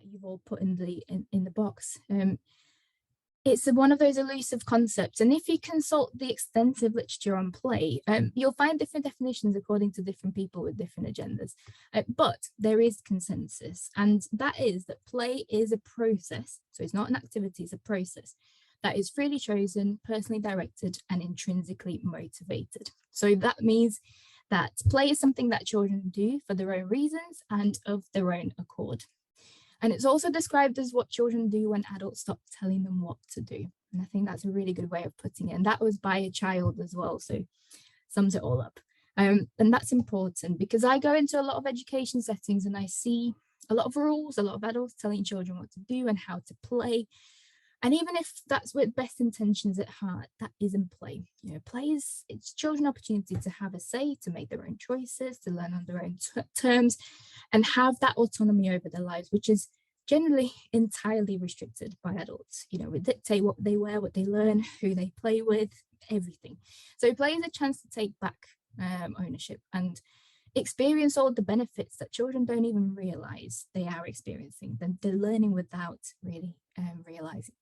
that you've all put in the box. It's one of those elusive concepts, and if you consult the extensive literature on play, you'll find different definitions according to different people with different agendas. But there is consensus, and that is that play is a process. So it's not an activity, it's a process that is freely chosen, personally directed, and intrinsically motivated. So that means that play is something that children do for their own reasons and of their own accord. And it's also described as what children do when adults stop telling them what to do. And I think that's a really good way of putting it. And that was by a child as well, so sums it all up. And that's important because I go into a lot of education settings and I see a lot of rules, a lot of adults telling children what to do and how to play. And even if that's with best intentions at heart, that isn't play. You know, play is, it's children's opportunity to have a say, to make their own choices, to learn on their own terms, and have that autonomy over their lives, which is generally entirely restricted by adults. You know, we dictate what they wear, what they learn, who they play with, everything. So play is a chance to take back ownership and experience all the benefits that children don't even realize they are experiencing. They're learning without really realizing.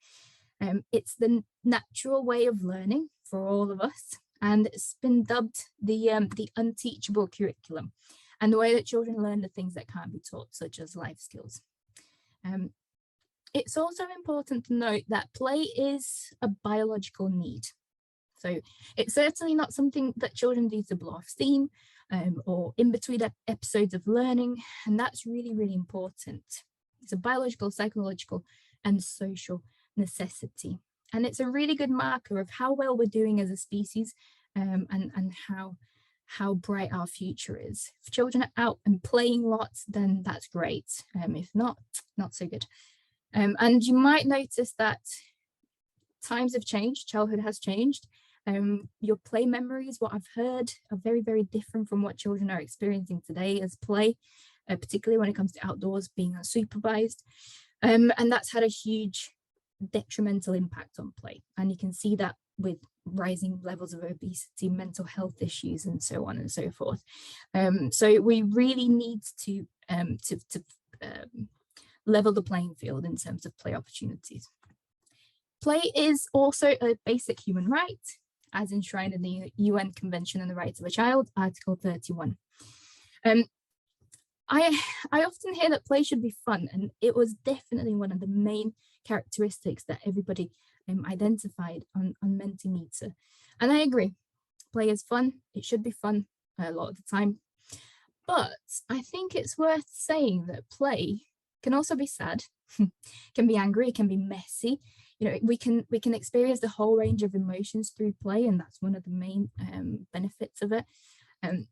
It's the natural way of learning for all of us, and it's been dubbed the unteachable curriculum, and the way that children learn the things that can't be taught, such as life skills. It's also important to note that play is a biological need. So it's certainly not something that children do to blow off steam or in between episodes of learning. And that's really, really important. It's a biological, psychological, and social necessity. And it's a really good marker of how well we're doing as a species and how bright our future is. If children are out and playing lots, then that's great. If not, not so good. And you might notice that times have changed, childhood has changed. Your play memories, what I've heard, are very, very different from what children are experiencing today as play, particularly when it comes to outdoors being unsupervised. And that's had a huge detrimental impact on play. And you can see that with rising levels of obesity, mental health issues, and so on and so forth. So we really need to level the playing field in terms of play opportunities. Play is also a basic human right, as enshrined in the UN Convention on the Rights of a Child, Article 31. I often hear that play should be fun, and it was definitely one of the main characteristics that everybody identified on Mentimeter. And I agree, play is fun, it should be fun a lot of the time. But I think it's worth saying that play can also be sad, can be angry, it can be messy. You know, we can experience the whole range of emotions through play, and that's one of the main benefits of it.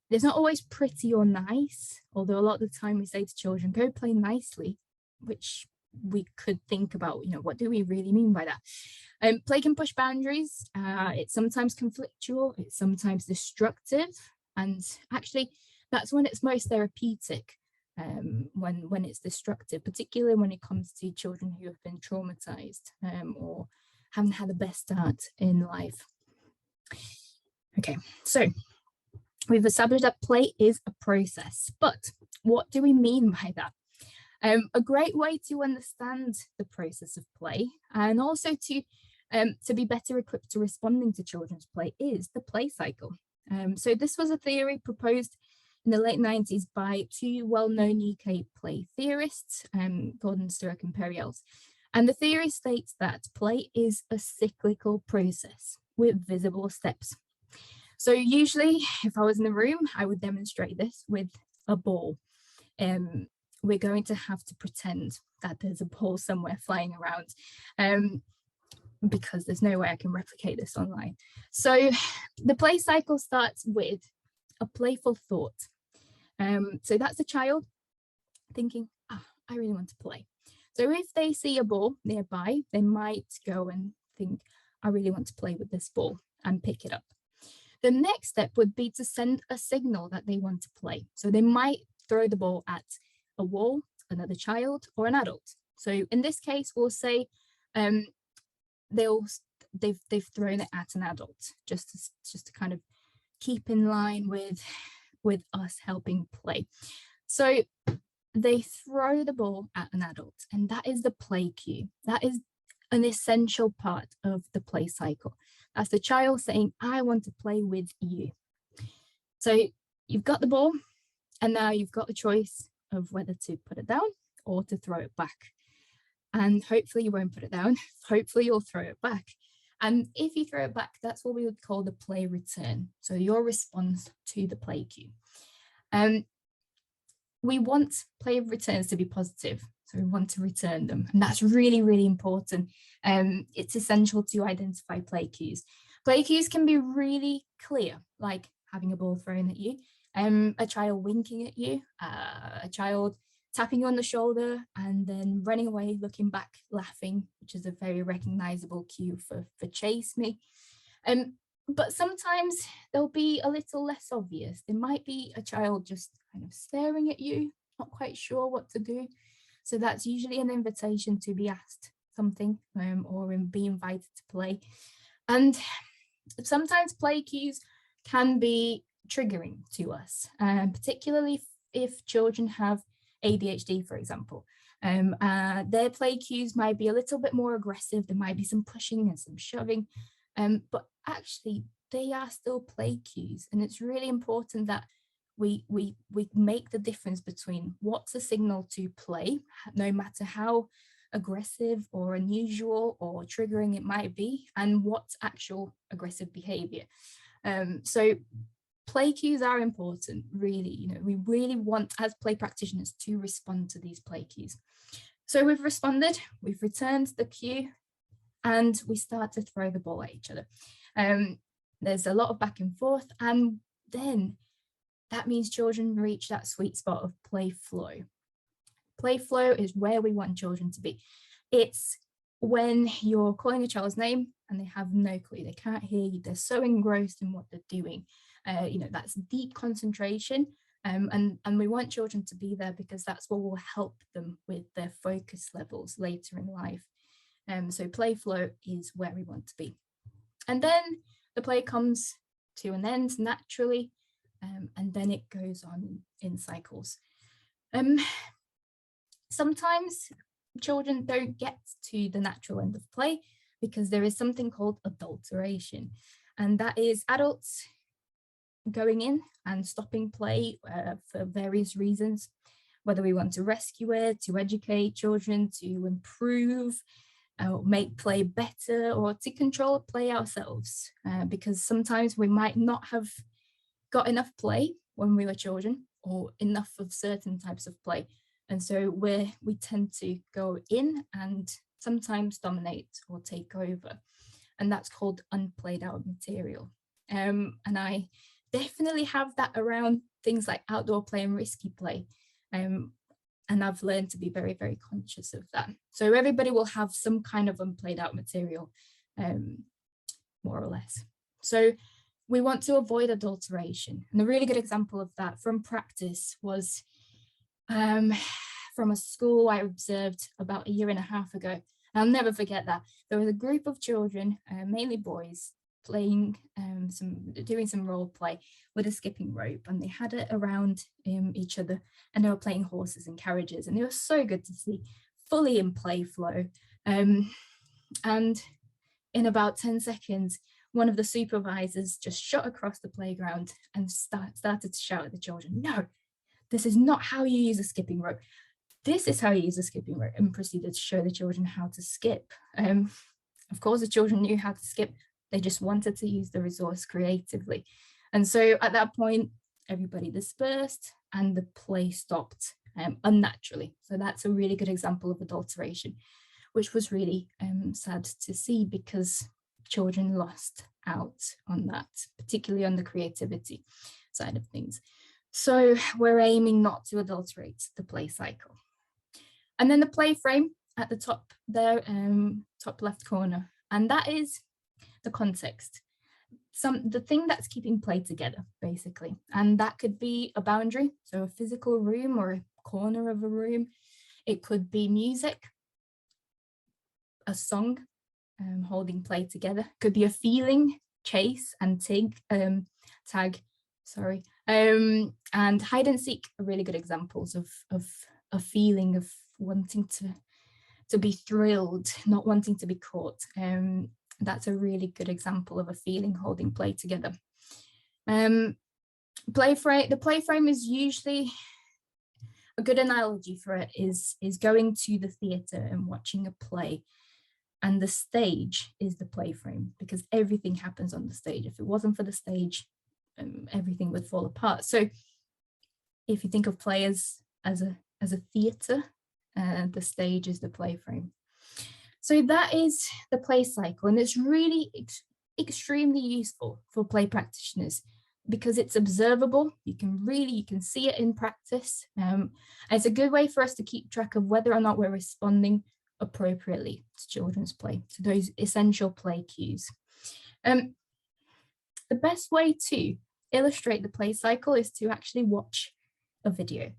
It's not always pretty or nice, although a lot of the time we say to children, go play nicely, which we could think about, you know, what do we really mean by that? Play can push boundaries. It's sometimes conflictual, it's sometimes destructive, and actually that's when it's most therapeutic. When it's destructive, particularly when it comes to children who have been traumatized or haven't had the best start in life. Okay, so we've established that play is a process, but what do we mean by that? A great way to understand the process of play and also to be better equipped to responding to children's play is the play cycle. So this was a theory proposed in the late 90s by two well-known UK play theorists, Gordon Sturrock and Perry Ells. And the theory states that play is a cyclical process with visible steps. So usually, if I was in the room, I would demonstrate this with a ball. We're going to have to pretend that there's a ball somewhere flying around because there's no way I can replicate this online. So the play cycle starts with a playful thought. So that's a child thinking, I really want to play. So if they see a ball nearby, they might go and think, I really want to play with this ball and pick it up. The next step would be to send a signal that they want to play. So they might throw the ball at a wall, another child, or an adult. So in this case, we'll say they've thrown it at an adult, just to kind of keep in line with us helping play. So they throw the ball at an adult, and that is the play cue. That is an essential part of the play cycle. That's the child saying, I want to play with you. So you've got the ball, and now you've got the choice of whether to put it down or to throw it back. And hopefully you won't put it down. Hopefully you'll throw it back. And if you throw it back, that's what we would call the play return. So your response to the play cue. We want play returns to be positive. So we want to return them. And that's really, really important. It's essential to identify play cues. Play cues can be really clear, like having a ball thrown at you, a child winking at you, a child tapping you on the shoulder and then running away, looking back, laughing, which is a very recognizable cue for chase me. But sometimes they'll be a little less obvious. There might be a child just kind of staring at you, not quite sure what to do. So that's usually an invitation to be asked something or be invited to play. And sometimes play cues can be triggering to us, particularly if children have ADHD, for example. Their play cues might be a little bit more aggressive. There might be some pushing and some shoving, but actually they are still play cues. And it's really important that we make the difference between what's a signal to play, no matter how aggressive or unusual or triggering it might be, and what's actual aggressive behavior. So play cues are important, really. We really want, as play practitioners, to respond to these play cues. So we've responded, we've returned the cue, and we start to throw the ball at each other. There's a lot of back and forth, and then that means children reach that sweet spot of play flow. Play flow is where we want children to be. It's when you're calling a child's name and they have no clue, they can't hear you, they're so engrossed in what they're doing. That's deep concentration, and we want children to be there because that's what will help them with their focus levels later in life. So play flow is where we want to be. And then the play comes to an end naturally, and then it goes on in cycles. Sometimes children don't get to the natural end of play because there is something called adulteration, and that is adults going in and stopping play for various reasons, whether we want to rescue it, to educate children, to improve, make play better, or to control play ourselves, because sometimes we might not have got enough play when we were children or enough of certain types of play. And so we tend to go in and sometimes dominate or take over. And that's called unplayed out material. And I definitely have that around things like outdoor play and risky play. And I've learned to be very, very conscious of that. So everybody will have some kind of unplayed out material, more or less. So we want to avoid adulteration. And a really good example of that from practice was from a school I observed about 1.5 years ago. I'll never forget that. There was a group of children, mainly boys, playing doing some role play with a skipping rope, and they had it around each other, and they were playing horses and carriages, and it was so good to see, fully in play flow. And in about 10 seconds, one of the supervisors just shot across the playground and started to shout at the children, "No, this is not how you use a skipping rope. This is how you use a skipping rope," and proceeded to show the children how to skip. Of course, the children knew how to skip. They just wanted to use the resource creatively. And so at that point, everybody dispersed and the play stopped unnaturally. So that's a really good example of adulteration, which was really sad to see because children lost out on that, particularly on the creativity side of things. So we're aiming not to adulterate the play cycle. And then the play frame at the top there, top left corner, and that is the context, the thing that's keeping play together, basically. And that could be a boundary, so a physical room or a corner of a room. It could be music, a song holding play together. It could be a feeling, chase and tag, sorry. And hide and seek are really good examples of a feeling of wanting to be thrilled, not wanting to be caught. That's a really good example of a feeling holding play together. The play frame is usually a good analogy for it is going to the theatre and watching a play, and the stage is the play frame, because everything happens on the stage. If it wasn't for the stage, everything would fall apart. So if you think of play as a theatre, the stage is the play frame. So that is the play cycle, and it's really extremely useful for play practitioners because it's observable. You can see it in practice. And it's a good way for us to keep track of whether or not we're responding appropriately to children's play, to those essential play cues. The best way to illustrate the play cycle is to actually watch a video.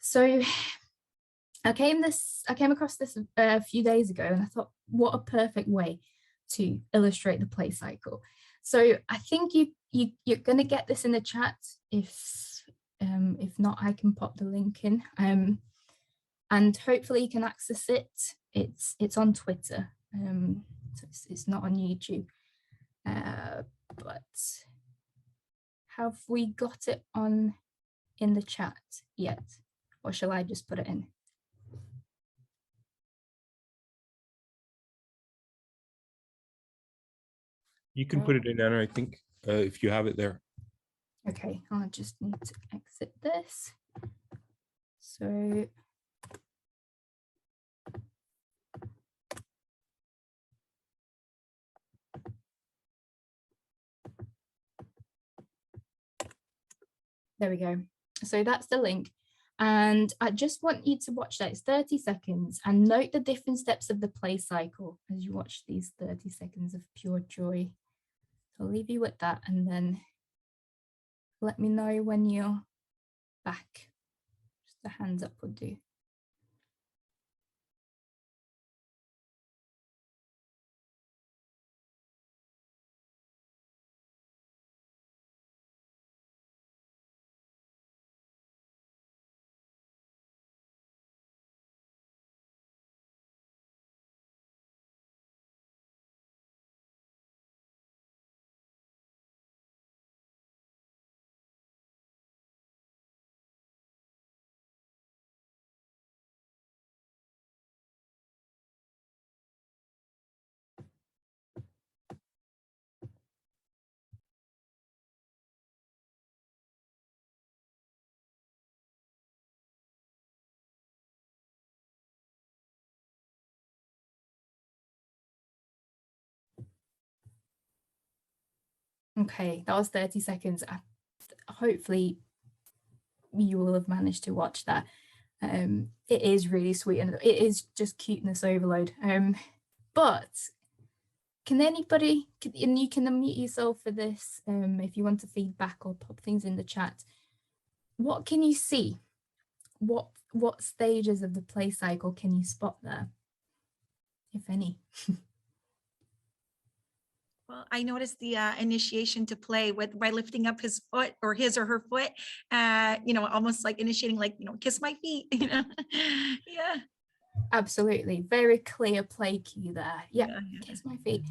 So I came across this a few days ago, and I thought, what a perfect way to illustrate the play cycle. So I think you're going to get this in the chat. If not, I can pop the link in, and hopefully you can access it. It's on Twitter, so it's not on YouTube. But have we got it in the chat yet, or shall I just put it in? You can put it in, Anna, I think, if you have it there. Okay, I'll just need to exit this. So there we go. So that's the link. And I just want you to watch that. It's 30 seconds, and note the different steps of the play cycle as you watch these 30 seconds of pure joy. So I'll leave you with that, and then let me know when you're back. Just a hands up would do. Okay, that was 30 seconds. Hopefully you will have managed to watch that. It is really sweet, and it is just cuteness overload. But can anybody, and you can unmute yourself for this if you want to feedback or pop things in the chat. What can you see? What stages of the play cycle can you spot there, if any? Well, I noticed the initiation to play by lifting up his foot or his or her foot, almost like initiating, like, kiss my feet, Yeah. Absolutely. Very clear play cue there. Yep. Yeah. Kiss my feet.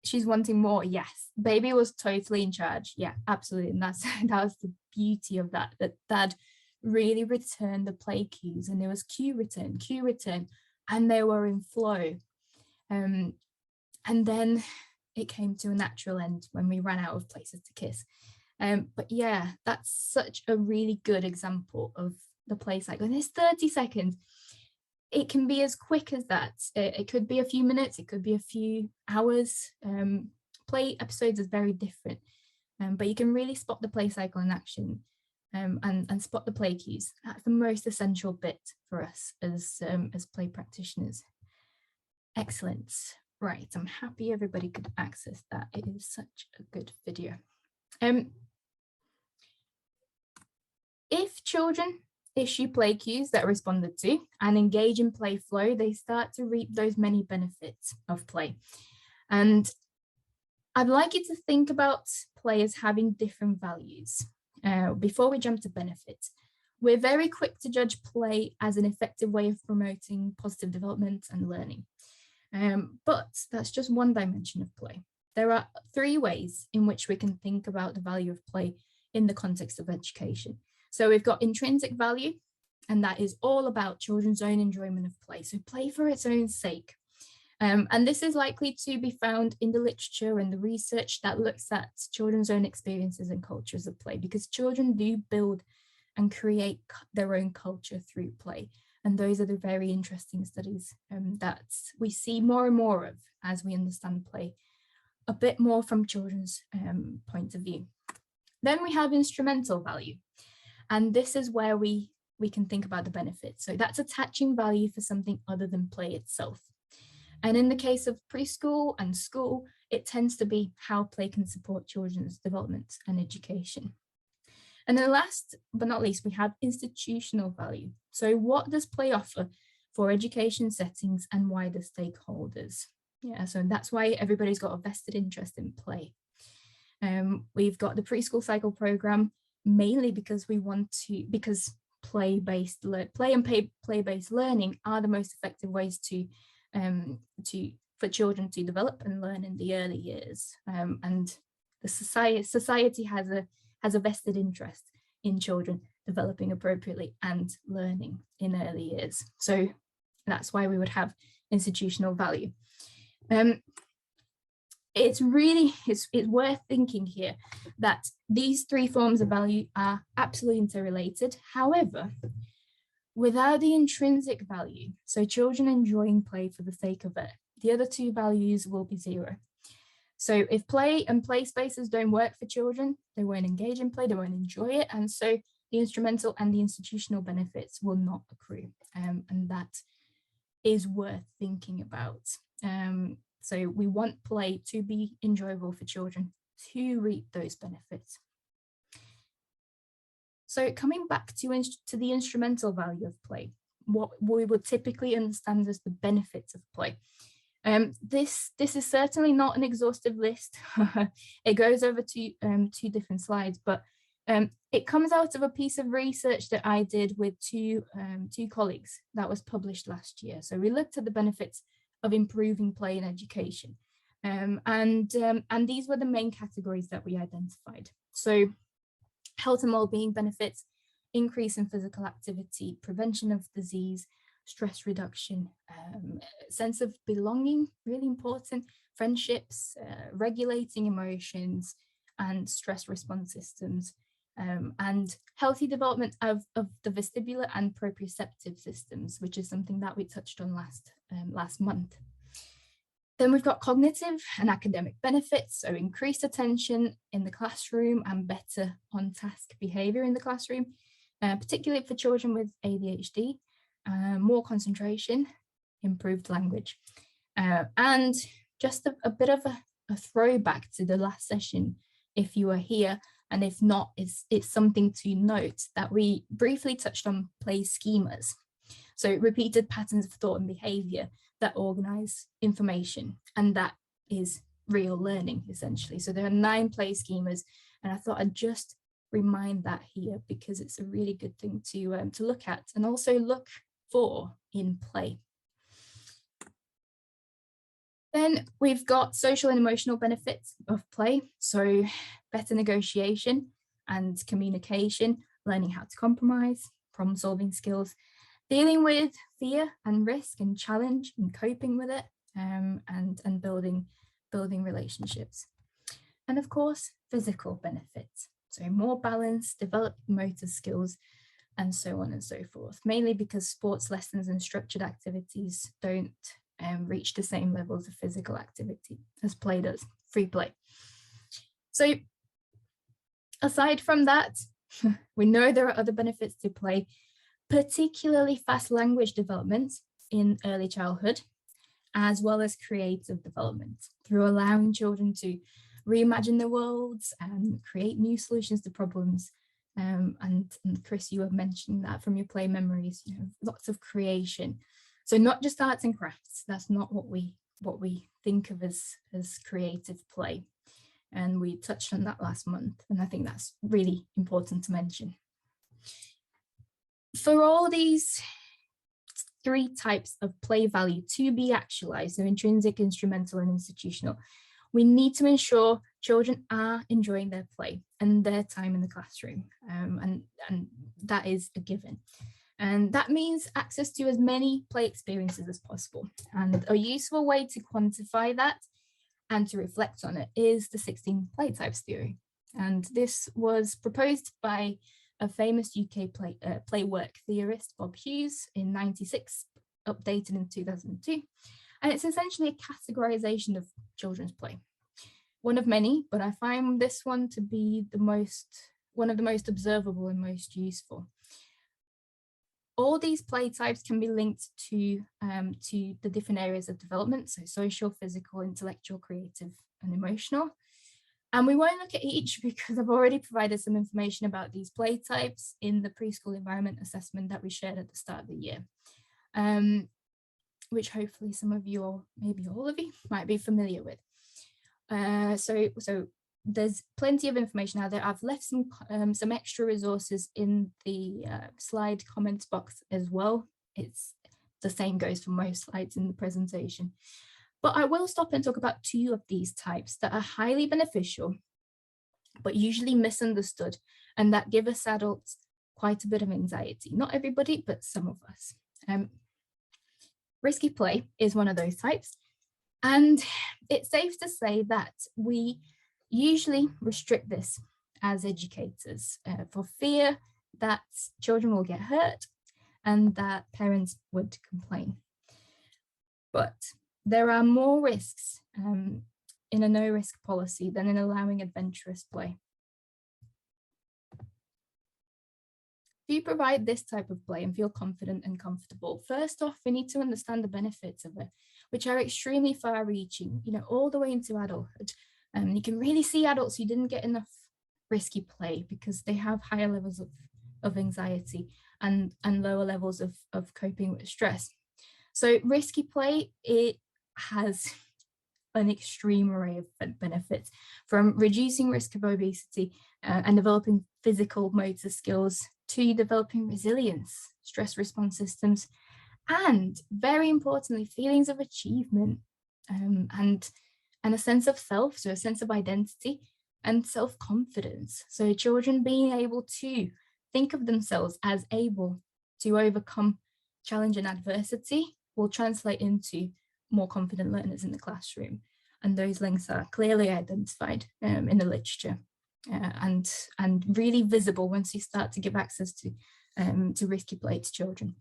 She's wanting more. Yes. Baby was totally in charge. Yeah, absolutely. And that was the beauty of that Dad really returned the play cues, and there was cue return, and they were in flow. And then it came to a natural end when we ran out of places to kiss. But yeah, that's such a really good example of the play cycle. And it's 30 seconds. It can be as quick as that. It could be a few minutes, it could be a few hours. Play episodes is very different, but you can really spot the play cycle in action, and spot the play cues. That's the most essential bit for us as play practitioners. Excellent. Right, I'm happy everybody could access that. It is such a good video. If children issue play cues that are responded to and engage in play flow, they start to reap those many benefits of play. And I'd like you to think about play as having different values. Before we jump to benefits, We're very quick to judge play as an effective way of promoting positive development and learning. But that's just one dimension of play. There are 3 ways in which we can think about the value of play in the context of education. So we've got intrinsic value, and that is all about children's own enjoyment of play. So play for its own sake. And this is likely to be found in the literature and the research that looks at children's own experiences and cultures of play, because children do build and create their own culture through play. And those are the very interesting studies that we see more and more of as we understand play a bit more from children's point of view. Then we have instrumental value. And this is where we can think about the benefits. So that's attaching value for something other than play itself. And in the case of preschool and school, it tends to be how play can support children's development and education. And then last but not least, we have institutional value. So what does play offer for education settings and wider stakeholders? Yeah, so that's why everybody's got a vested interest in play. We've got the preschool cycle program, mainly because play-based learning are the most effective ways for children to develop and learn in the early years. And the society has a vested interest in children developing appropriately and learning in early years. So that's why we would have institutional value. It's worth thinking here that these 3 forms of value are absolutely interrelated. However, without the intrinsic value, so children enjoying play for the sake of it, the other 2 values will be 0. So if play and play spaces don't work for children, they won't engage in play, they won't enjoy it. And so the instrumental and the institutional benefits will not accrue. And that is worth thinking about. So we want play to be enjoyable for children to reap those benefits. So coming back to the instrumental value of play, what we would typically understand as the benefits of play. This is certainly not an exhaustive list. It goes over two different slides, but it comes out of a piece of research that I did with two colleagues that was published last year. So we looked at the benefits of improving play in education. And these were the main categories that we identified. So health and well-being benefits, increase in physical activity, prevention of disease, stress reduction, sense of belonging, really important, friendships, regulating emotions and stress response systems, and healthy development of the vestibular and proprioceptive systems, which is something that we touched on last month. Then we've got cognitive and academic benefits, so increased attention in the classroom and better on-task behavior in the classroom, particularly for children with ADHD, more concentration, improved language. And just a bit of a throwback to the last session, if you were here, and if not, it's something to note that we briefly touched on play schemas. So repeated patterns of thought and behavior that organize information, and that is real learning essentially. So there are 9 play schemas, and I thought I'd just remind that here because it's a really good thing to look at and also look for in play. Then we've got social and emotional benefits of play. So better negotiation and communication, learning how to compromise, problem solving skills, dealing with fear and risk and challenge and coping with it, and building relationships. And of course, physical benefits. So more balance, developed motor skills, and so on and so forth, mainly because sports lessons and structured activities don't reach the same levels of physical activity as play does, free play. So aside from that, we know there are other benefits to play, particularly fast language development in early childhood, as well as creative development through allowing children to reimagine their worlds and create new solutions to problems. And Chris, you have mentioned that from your play memories, lots of creation. So not just arts and crafts, that's not what we think of as creative play. And we touched on that last month, and I think that's really important to mention. For all these 3 types of play value to be actualized, so intrinsic, instrumental, and institutional, we need to ensure children are enjoying their play and their time in the classroom, and that is a given. And that means access to as many play experiences as possible. And a useful way to quantify that and to reflect on it is the 16 play types theory. And this was proposed by a famous UK play work theorist, Bob Hughes, in '96, updated in 2002. And it's essentially a categorization of children's play. One of many, but I find this one to be one of the most observable and most useful. All these play types can be linked to the different areas of development, so social, physical, intellectual, creative, and emotional. And we won't look at each because I've already provided some information about these play types in the preschool environment assessment that we shared at the start of the year, which hopefully some of you, or maybe all of you, might be familiar with. So there's plenty of information out there. I've left some extra resources in the slide comments box as well. It's the same goes for most slides in the presentation. But I will stop and talk about 2 of these types that are highly beneficial, but usually misunderstood, and that give us adults quite a bit of anxiety. Not everybody, but some of us. Risky play is one of those types. And it's safe to say that we usually restrict this as educators for fear that children will get hurt and that parents would complain. But there are more risks in a no-risk policy than in allowing adventurous play. If you provide this type of play and feel confident and comfortable, first off, we need to understand the benefits of it, which are extremely far-reaching, all the way into adulthood. You can really see adults who didn't get enough risky play because they have higher levels of anxiety and lower levels of coping with stress. So risky play, it has an extreme array of benefits, from reducing risk of obesity and developing physical motor skills to developing resilience, stress response systems, and very importantly, feelings of achievement and a sense of self, so a sense of identity and self-confidence. So children being able to think of themselves as able to overcome challenge and adversity will translate into more confident learners in the classroom. And those links are clearly identified in the literature and really visible once you start to give access to risky play to children.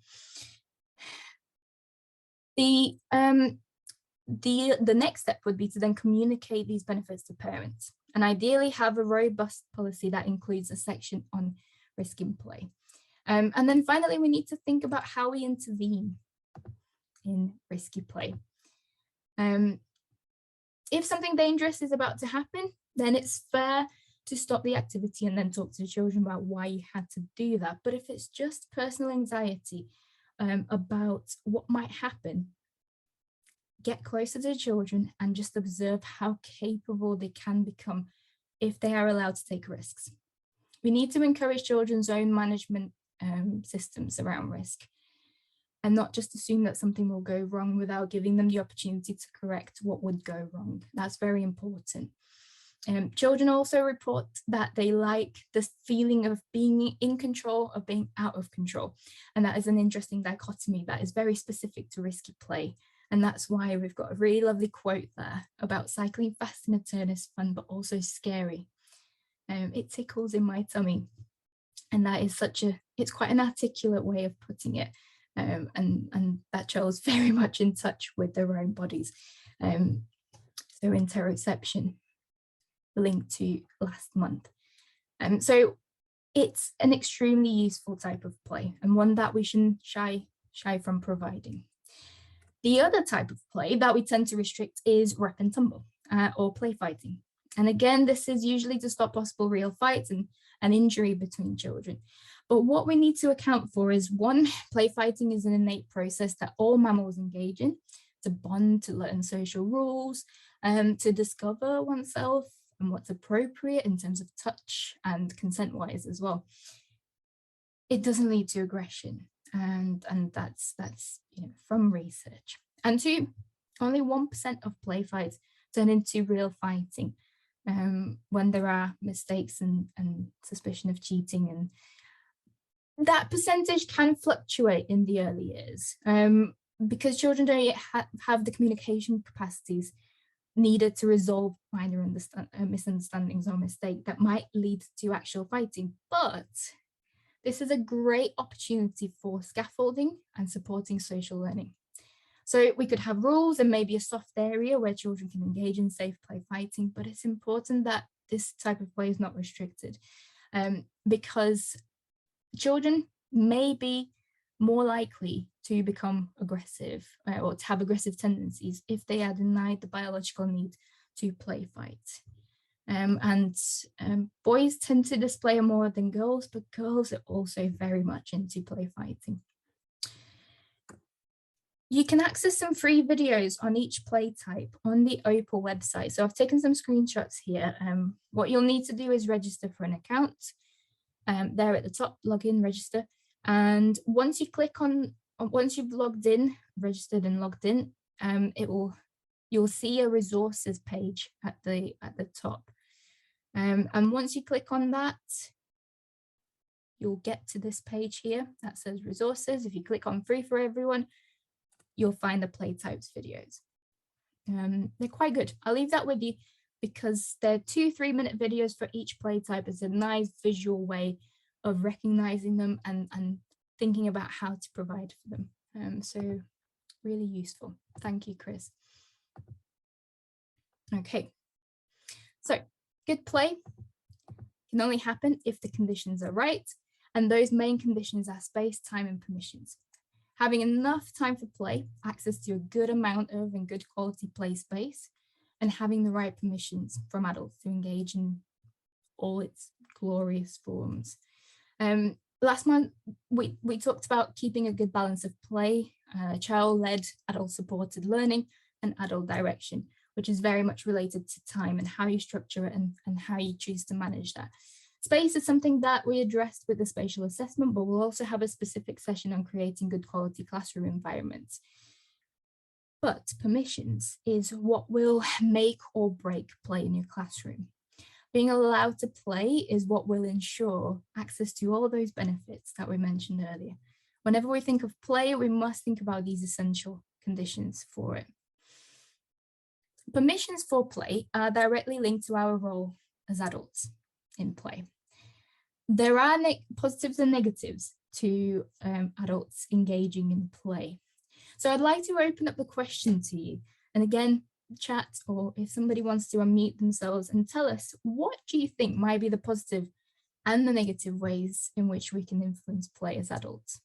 The next step would be to then communicate these benefits to parents and ideally have a robust policy that includes a section on risk in play. And then finally, we need to think about how we intervene in risky play. If something dangerous is about to happen, then it's fair to stop the activity and then talk to the children about why you had to do that. But if it's just personal anxiety about what might happen, get closer to the children and just observe how capable they can become if they are allowed to take risks. We need to encourage children's own management systems around risk and not just assume that something will go wrong without giving them the opportunity to correct what would go wrong. That's very important. Children also report that they like this feeling of being in control, of being out of control. And that is an interesting dichotomy that is very specific to risky play. And that's why we've got a really lovely quote there about cycling fast in a turn is fun, but also scary. It tickles in my tummy. And that is it's quite an articulate way of putting it. And that shows very much in touch with their own bodies. So interoception, linked to last month. So it's an extremely useful type of play and one that we shouldn't shy from providing. The other type of play that we tend to restrict is rep and tumble or play fighting. And again, this is usually to stop possible real fights and an injury between children. But what we need to account for is, one, play fighting is an innate process that all mammals engage in to bond, to learn social rules, to discover oneself and what's appropriate in terms of touch and consent-wise as well. it doesn't lead to aggression, and that's from research. And two, only 1% of play fights turn into real fighting when there are mistakes and suspicion of cheating, and that percentage can fluctuate in the early years because children don't yet have the communication capacities needed to resolve minor misunderstandings or mistake that might lead to actual fighting. But this is a great opportunity for scaffolding and supporting social learning. So we could have rules and maybe a soft area where children can engage in safe play fighting, but it's important that this type of play is not restricted because children may be more likely to become aggressive or to have aggressive tendencies if they are denied the biological need to play fight. Boys tend to display it more than girls, but girls are also very much into play fighting. You can access some free videos on each play type on the OPAL website. So I've taken some screenshots here. What you'll need to do is register for an account. There at the top, log in, register. And once you click on, once you've logged in, registered and logged in, you'll see a resources page at the top. And once you click on that, you'll get to this page here that says resources. If you click on free for everyone, you'll find the play types videos. They're quite good. I'll leave that with you because they're 2 3-minute videos for each play type. It's a nice visual way of recognizing them and thinking about how to provide for them. So really useful. Thank you, Chris. Okay, so good play can only happen if the conditions are right, and those main conditions are space, time, and permissions. Having enough time for play, access to a good amount of and good quality play space, and having the right permissions from adults to engage in all its glorious forms. Last month, we talked about keeping a good balance of play, child-led, adult-supported learning, and adult direction, which is very much related to time and how you structure it and how you choose to manage that. Space is something that we addressed with the spatial assessment, but we'll also have a specific session on creating good quality classroom environments. But permissions is what will make or break play in your classroom. Being allowed to play is what will ensure access to all those benefits that we mentioned earlier. Whenever we think of play, we must think about these essential conditions for it. Permissions for play are directly linked to our role as adults in play. There are positives and negatives to adults engaging in play. So I'd like to open up the question to you. And again, chat, or if somebody wants to unmute themselves and tell us, what do you think might be the positive and the negative ways in which we can influence play as adults?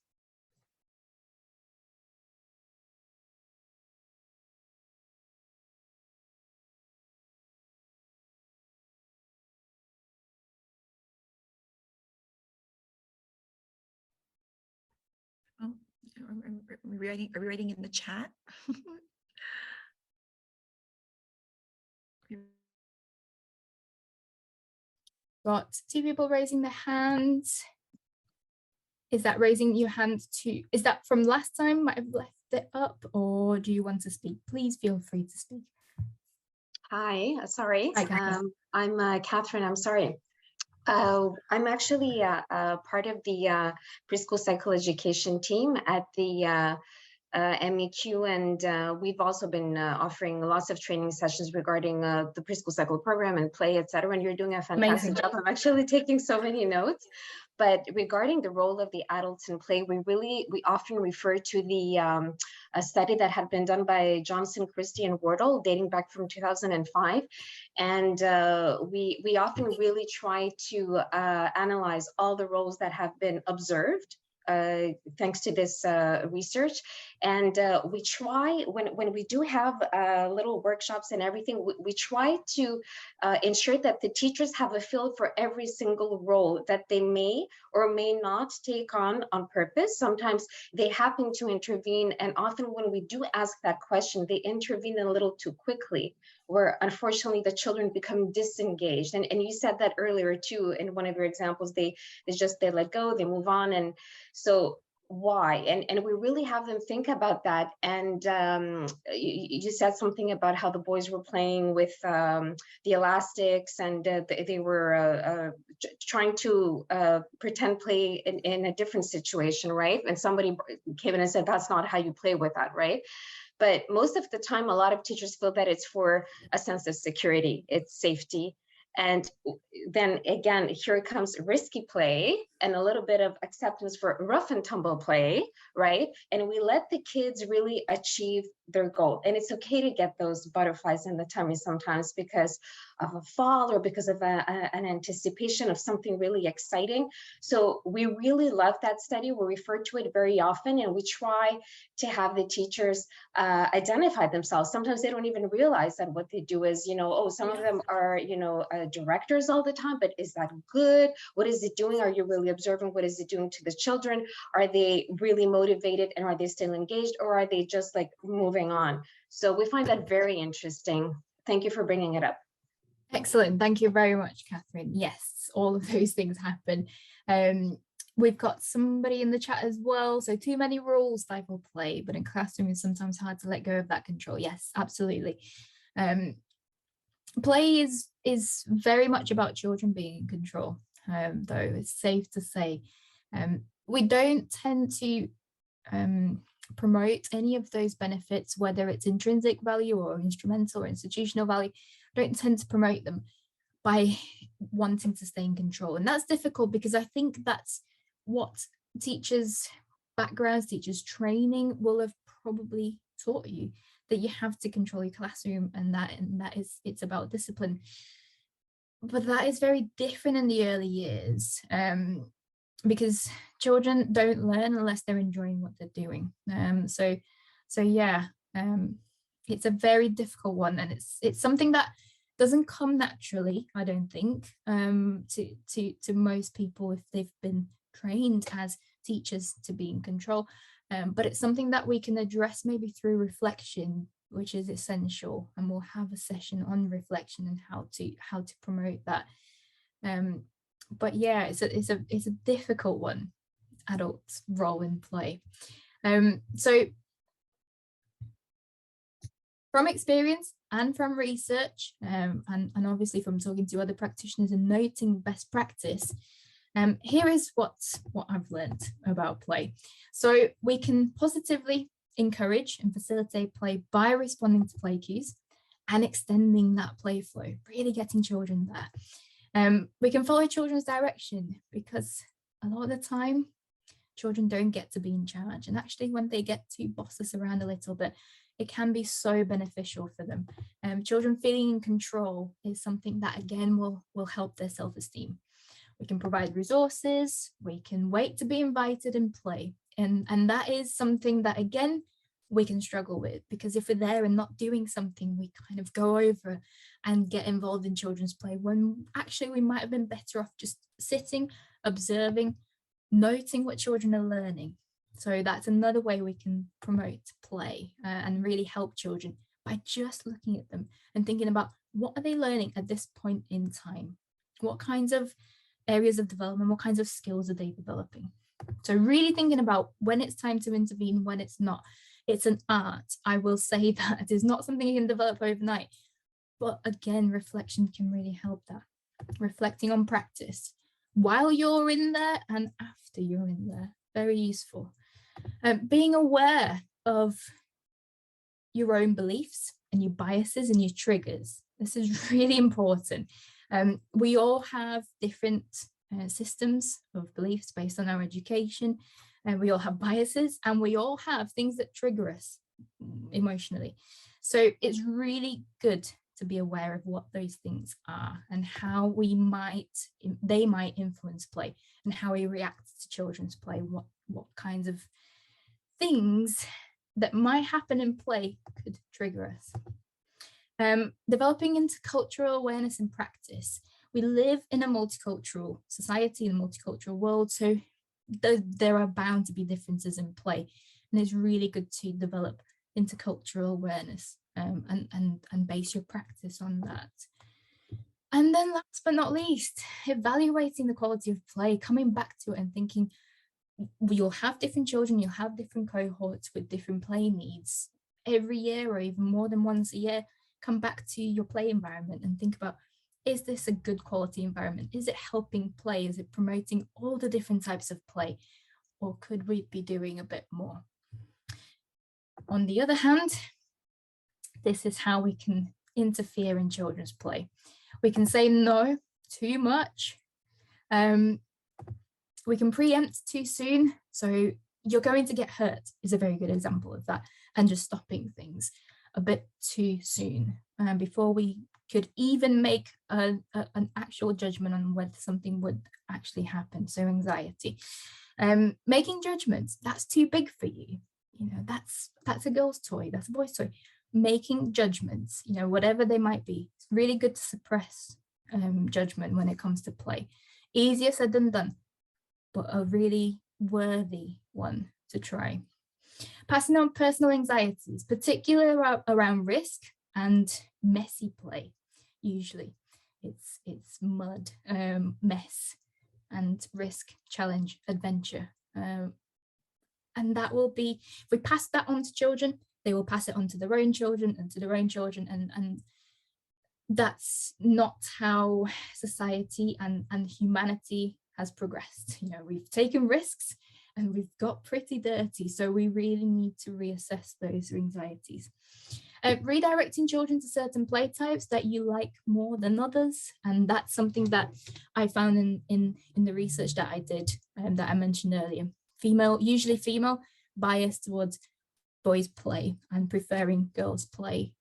Oh, are we writing in the chat? Got 2 people raising their hands. Is that raising your hand is that from last time? Might have left it up, or do you want to speak? Please feel free to speak. Hi, sorry. Hi, I'm Catherine, I'm sorry. I'm actually part of the preschool psychoeducation team at the MEQ, and we've also been offering lots of training sessions regarding the preschool cycle program and play, etc. And you're doing a fantastic job. I'm actually taking so many notes. But regarding the role of the adults in play, we often refer to the a study that had been done by Johnson, Christie, and Wardle, dating back from 2005. And we often really try to analyze all the roles that have been observed thanks to this research. And we try, when we do have little workshops and everything, we try to ensure that the teachers have a feel for every single role that they may or may not take on purpose. Sometimes they happen to intervene, and often when we do ask that question, they intervene a little too quickly, where unfortunately the children become disengaged. And you said that earlier too, in one of your examples, they let go, they move on. And so why? And we really have them think about that. And you said something about how the boys were playing with the elastics, and they were trying to pretend play in a different situation, right? And somebody came in and said, that's not how you play with that, right? But most of the time, a lot of teachers feel that it's for a sense of security, it's safety. And then again, here comes risky play and a little bit of acceptance for rough and tumble play, right? And we let the kids really achieve their goal. And it's okay to get those butterflies in the tummy sometimes because of a fall or because of an anticipation of something really exciting. So we really love that study. We refer to it very often, and we try to have the teachers identify themselves. Sometimes they don't even realize that what they do is, oh, some of them are, directors all the time, but is that good? What is it doing? Are you really observing? What is it doing to the children? Are they really motivated, and are they still engaged, or are they just like moving on? So we find that very interesting. Thank you for bringing it up. Excellent. Thank you very much, Catherine. Yes, all of those things happen. We've got somebody in the chat as well. So too many rules stifle play, but in classroom it's sometimes hard to let go of that control. Yes, absolutely. Play is very much about children being in control, though it's safe to say. We don't tend to promote any of those benefits, whether it's intrinsic value or instrumental or institutional value. Don't tend to promote them by wanting to stay in control. And that's difficult because I think that's what teachers' backgrounds, teachers' training will have probably taught you, that you have to control your classroom, and that is, it's about discipline. But that is very different in the early years, because children don't learn unless they're enjoying what they're doing. So yeah, it's a very difficult one, and it's something that doesn't come naturally, I don't think, to most people if they've been trained as teachers to be in control. But it's something that we can address maybe through reflection, which is essential, and we'll have a session on reflection and how to promote that. But yeah, it's a difficult one, adults' role in play. So from experience and from research, and obviously from talking to other practitioners and noting best practice, here is what I've learned about play. So we can positively encourage and facilitate play by responding to play cues and extending that play flow, really getting children there. We can follow children's direction, because a lot of the time children don't get to be in charge, and actually when they get to boss us around a little bit, it can be so beneficial for them. Children feeling in control is something that again will help their self-esteem. We can provide resources, we can wait to be invited and play. And that is something that, again, we can struggle with, because if we're there and not doing something, we kind of go over and get involved in children's play, when actually we might have been better off just sitting, observing, noting what children are learning. So that's another way we can promote play and really help children, by just looking at them and thinking about what are they learning at this point in time? What kinds of areas of development, what kinds of skills are they developing? So really thinking about when it's time to intervene, when it's not. It's an art. I will say that it is not something you can develop overnight. But again, reflection can really help that. Reflecting on practice while you're in there and after you're in there. Very useful. Being aware of your own beliefs and your biases and your triggers. This is really important. We all have different systems of beliefs based on our education, and we all have biases, and we all have things that trigger us emotionally. So it's really good to be aware of what those things are and how they might influence play, and how we react to children's play, what kinds of things that might happen in play could trigger us. Developing intercultural awareness and practice. We live in a multicultural society, in a multicultural world, so there are bound to be differences in play, and it's really good to develop intercultural awareness, and base your practice on that. And then last but not least, evaluating the quality of play, coming back to it and thinking, you'll have different children, you'll have different cohorts with different play needs every year, or even more than once a year. Come back to your play environment and think about, is this a good quality environment? Is it helping play? Is it promoting all the different types of play? Or could we be doing a bit more? On the other hand, this is how we can interfere in children's play. We can say no too much. We can preempt too soon. So you're going to get hurt is a very good example of that, and just stopping things a bit too soon before we could even make an actual judgment on whether something would actually happen. So anxiety, making judgments, that's too big for you. You know, that's a girl's toy, that's a boy's toy. Making judgments, you know, whatever they might be, it's really good to suppress judgment when it comes to play. Easier said than done, but a really worthy one to try. Passing on personal anxieties, particularly around risk and messy play. Usually it's mud, mess, and risk, challenge, adventure. And that will be, if we pass that on to children, they will pass it on to their own children and to their own children. And that's not how society and humanity has progressed. You know, we've taken risks and we've got pretty dirty. So we really need to reassess those anxieties. Redirecting children to certain play types that you like more than others. And that's something that I found in the research that I did, that I mentioned earlier. Usually female, bias towards boys play and preferring girls play,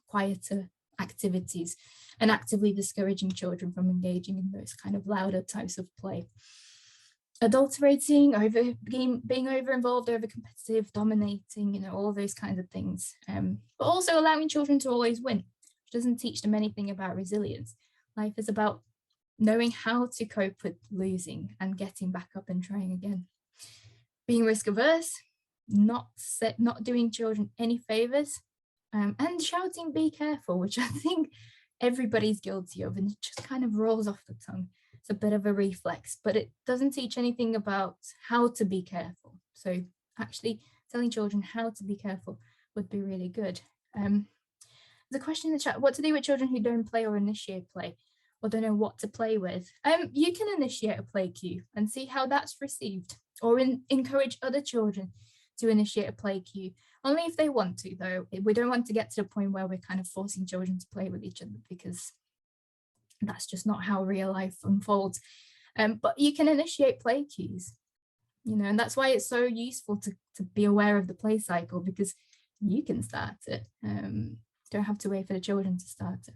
quieter activities, and actively discouraging children from engaging in those kind of louder types of play. Adulterating, being over involved, over competitive, dominating, you know, all those kinds of things. But also allowing children to always win, which doesn't teach them anything about resilience. Life is about knowing how to cope with losing and getting back up and trying again. Being risk averse, not doing children any favors, and shouting "be careful," which I think everybody's guilty of, and it just kind of rolls off the tongue. It's a bit of a reflex, but it doesn't teach anything about how to be careful. So actually telling children how to be careful would be really good. There's a question in the chat: what to do with children who don't play or initiate play, or don't know what to play with? You can initiate a play cue and see how that's received, or encourage other children to initiate a play cue, only if they want to, though. We don't want to get to the point where we're kind of forcing children to play with each other, because that's just not how real life unfolds. But you can initiate play cues, you know, and that's why it's so useful to be aware of the play cycle, because you can start it. Don't have to wait for the children to start it.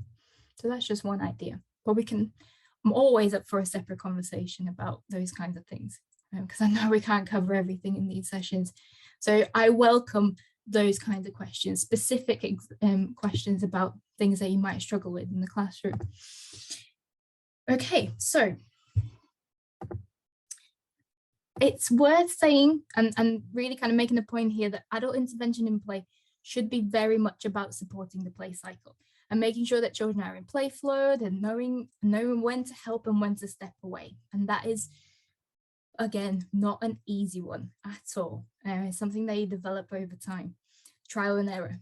So that's just one idea. But I'm always up for a separate conversation about those kinds of things, because I know we can't cover everything in these sessions. So I welcome those kinds of questions, specific questions about things that you might struggle with in the classroom. Okay, so it's worth saying and really kind of making a point here that adult intervention in play should be very much about supporting the play cycle and making sure that children are in play flow and knowing when to help and when to step away. And that is, again, not an easy one at all. It's something that you develop over time, trial and error.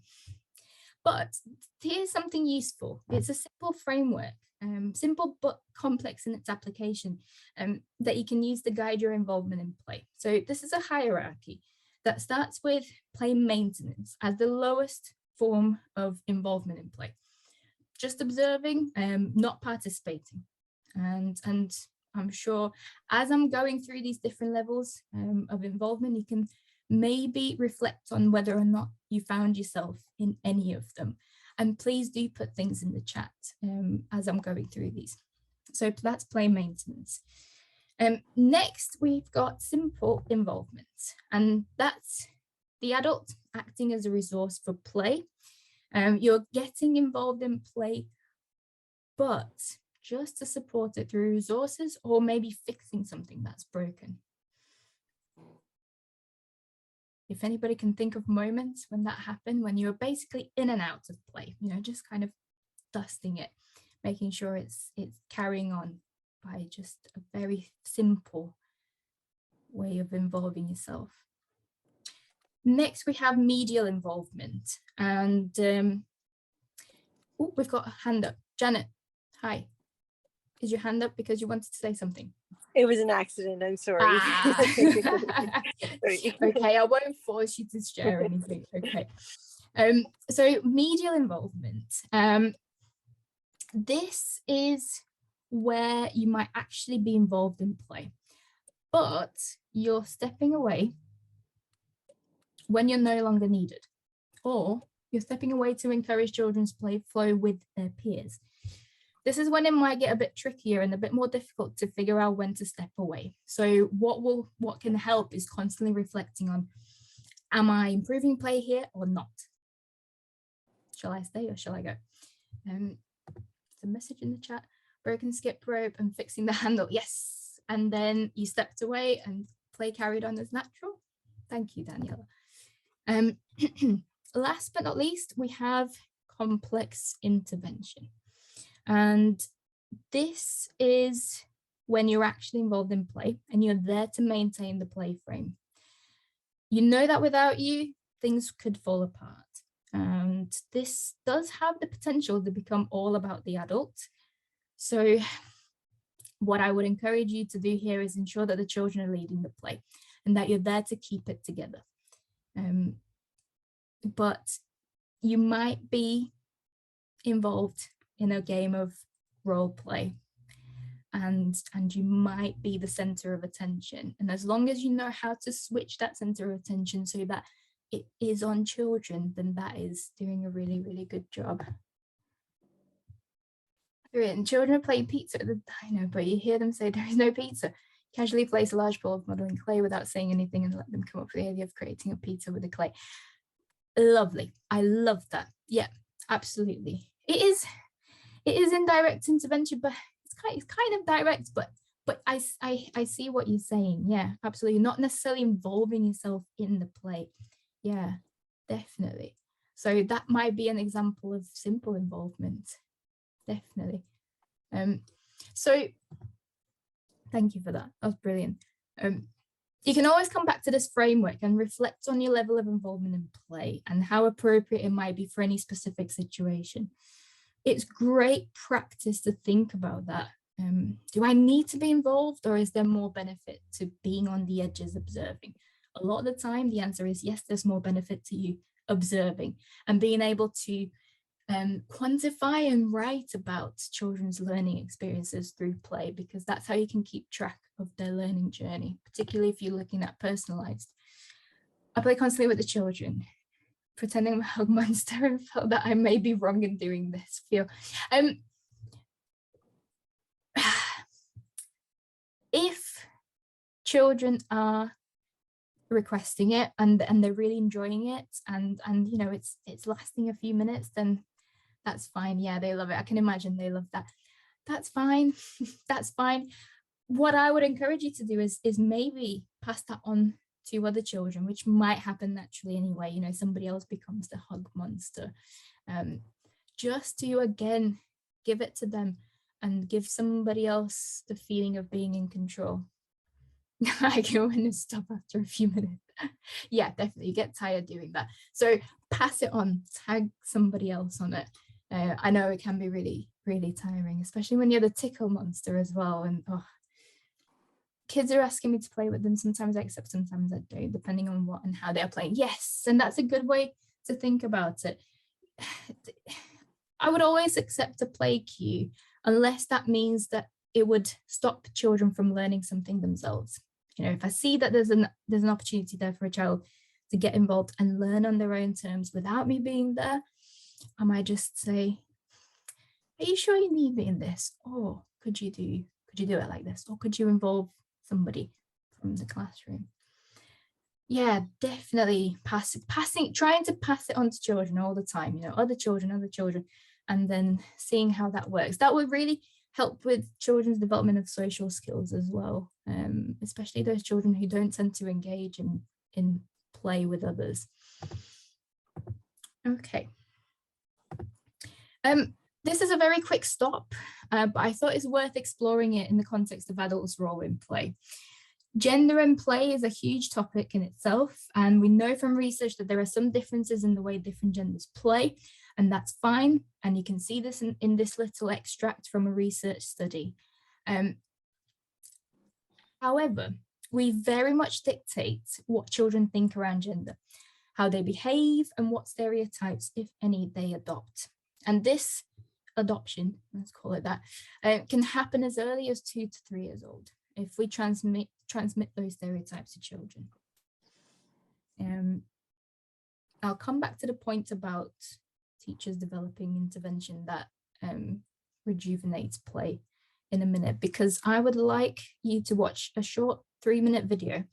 But here's something useful. It's a simple framework, simple but complex in its application, that you can use to guide your involvement in play. So this is a hierarchy that starts with play maintenance as the lowest form of involvement in play. Just observing, not participating. And I'm sure as I'm going through these different levels of involvement, you can maybe reflect on whether or not you found yourself in any of them. And please do put things in the chat as I'm going through these. So that's play maintenance. Next, we've got simple involvement, and that's the adult acting as a resource for play. You're getting involved in play, but just to support it through resources, or maybe fixing something that's broken. If anybody can think of moments when that happened, when you were basically in and out of play, you know, just kind of dusting it, making sure it's carrying on by just a very simple way of involving yourself. Next, we have medial involvement, and we've got a hand up. Janet, hi. Is your hand up because you wanted to say something? It was an accident. I'm sorry. Sorry. Okay, I won't force you to share anything. Okay. So medial involvement. This is where you might actually be involved in play, but you're stepping away when you're no longer needed, or you're stepping away to encourage children's play flow with their peers. This is when it might get a bit trickier and a bit more difficult to figure out when to step away. So what can help is constantly reflecting on, am I improving play here or not? Shall I stay or shall I go? It's a message in the chat. Broken skip rope and fixing the handle. Yes. And then you stepped away and play carried on as natural. Thank you, Daniela. Last but not least, we have complex intervention. And this is when you're actually involved in play and you're there to maintain the play frame. You know that without you, things could fall apart. And this does have the potential to become all about the adult. So what I would encourage you to do here is ensure that the children are leading the play and that you're there to keep it together. But you might be involved in a game of role play and you might be the center of attention. And as long as you know how to switch that center of attention so that it is on children, then that is doing a really, really good job. And children are playing pizza at the diner, but you hear them say there is no pizza. Casually place a large bowl of modeling clay without saying anything and let them come up with the idea of creating a pizza with the clay. Lovely. I love that. Yeah, absolutely. It is indirect intervention, but it's kind of direct, but I see what you're saying. Yeah, absolutely. Not necessarily involving yourself in the play. Yeah, definitely. So that might be an example of simple involvement. Definitely. So thank you for that. That was brilliant. You can always come back to this framework and reflect on your level of involvement in play and how appropriate it might be for any specific situation. It's great practice to think about that. Do I need to be involved, or is there more benefit to being on the edges observing? A lot of the time, the answer is yes, there's more benefit to you observing and being able to quantify and write about children's learning experiences through play, because that's how you can keep track of their learning journey, particularly if you're looking at personalized. I play constantly with the children, pretending I'm a hug monster and felt that I may be wrong in doing this. If children are requesting it and they're really enjoying it and you know it's lasting a few minutes, then that's fine. Yeah, they love it. I can imagine they love that. That's fine. That's fine. What I would encourage you to do is maybe pass that on to other children, which might happen naturally anyway. You know, somebody else becomes the hug monster. Just to again give it to them and give somebody else the feeling of being in control. I can want to stop after a few minutes. Yeah, definitely get tired doing that. So pass it on, tag somebody else on it. I know it can be really, really tiring, especially when you're the tickle monster as well. And kids are asking me to play with them. Sometimes I accept, sometimes I don't, depending on what and how they're playing. Yes, and that's a good way to think about it. I would always accept a play cue unless that means that it would stop children from learning something themselves. You know, if I see that there's an opportunity there for a child to get involved and learn on their own terms without me being there, I might just say, are you sure you need me in this? Or could you do it like this? Or could you involve somebody from the classroom? Yeah, definitely trying to pass it on to children all the time, you know, other children, and then seeing how that works. That would really help with children's development of social skills as well, especially those children who don't tend to engage in play with others. Okay. This is a very quick stop, but I thought it's worth exploring it in the context of adults' role in play. Gender and play is a huge topic in itself, and we know from research that there are some differences in the way different genders play, and that's fine. And you can see this in this little extract from a research study. However, we very much dictate what children think around gender, how they behave, and what stereotypes, if any, they adopt. And this adoption, let's call it that, can happen as early as 2 to 3 years old if we transmit those stereotypes to children. I'll come back to the point about teachers developing intervention that rejuvenates play in a minute, because I would like you to watch a short 3-minute video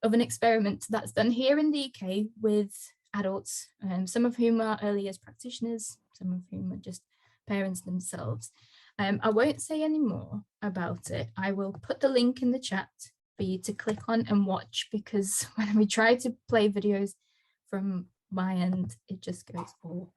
of an experiment that's done here in the UK with adults, some of whom are early years practitioners, some of whom are just parents themselves. I won't say any more about it. I will put the link in the chat for you to click on and watch, because when we try to play videos from my end, it just goes all